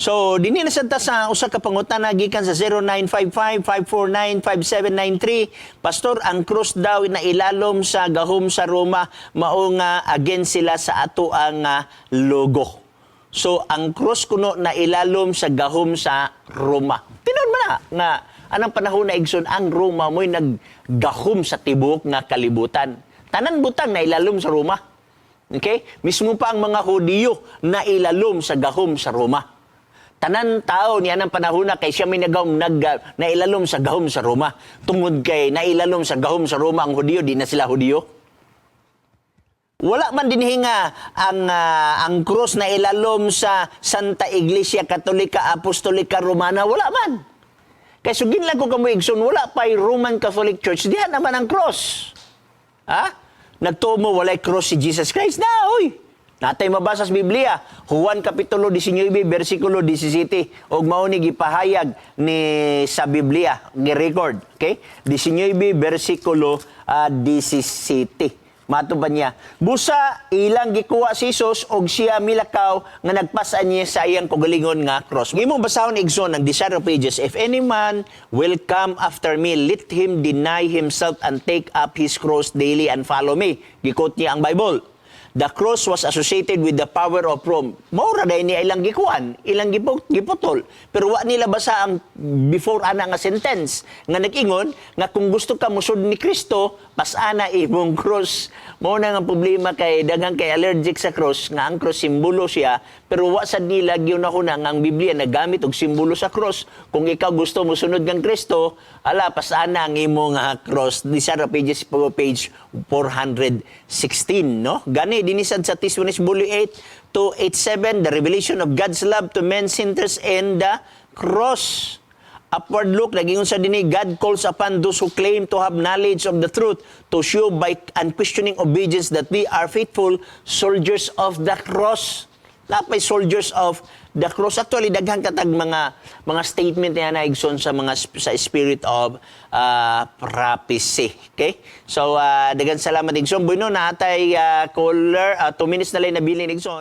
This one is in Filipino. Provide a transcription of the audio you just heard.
So, dinhi na sa usa ka pangutana gikan sa 0955-549-5793. Pastor, ang cross daw na ilalom sa gahom sa Roma, mao nga against sila sa ato ang logo. So, ang cross kuno na ilalom sa gahom sa Roma. Tinuod man na nga anang panahon na igsoon ang Roma mo'y naggahom sa tibuok nga kalibutan. Tanan butang na ilalom sa Roma. Okay? Mismo pa ang mga Hudiyo na ilalom sa gahom sa Roma. Tanan tao niya ng panahon na kay siya may nailalom sa gahom sa Roma. Tungod kay nailalom sa gahom sa Roma ang Hudiyo, di na sila Hudiyo. Wala man dinhinga ang cross na ilalom sa Santa Iglesia Katolika Apostolika Romana. Wala man. Kaya sugin lang ko kamuigson, wala pa'y Roman Catholic Church. Diyan naman ang cross. Ha? Nagtumo walay cross si Jesus Christ na, oy. Natay mabasa sa Biblia, Juan Kapitulo 19, versikulo 17, og mao ni gipahayag ni sa Biblia, gi-record, okay? 19, versikulo 17. Mato ba niya? Busa, ilang gikuha si Jesus og siya milakaw nga nagpasan niya sa iyang kugalingon nga cross. Ngimong basahon igsoon ang Desire of Ages, if any man will come after me, let him deny himself and take up his cross daily and follow me. Gikot niya ang Bible. The cross was associated with the power of Rome. Maura dahil niya ilang gikuan, ilang giputol. Pero wa nila basa ang before ana nga sentence. Nga nag-ingon, nga kung gusto ka musod ni Kristo, pasana imong cross. Mao na nga problema kay daghang kay allergic sa cross, nga ang cross simbolo siya, pero wa sad nila gyunahuna nga ang Biblia nagamit og simbolo sa cross. Kung ikaw gusto mo sunod kang Kristo, ala pasana ang imong cross. Desire of Ages page 416, no? Gani dinisad sa Testimonies Volume 8 to 87, the revelation of God's love to men sinners and the cross. Upward look, naging sa dini, God calls upon those who claim to have knowledge of the truth to show by unquestioning obedience that we are faithful soldiers of the cross. Lapay soldiers of the cross. Actually, daghang katag mga statement niya na igsoon sa spirit of prophecy. Okay? So, daghang salamat igsoon. Bueno, natay caller, 2 minutes na lang nabilin igsoon.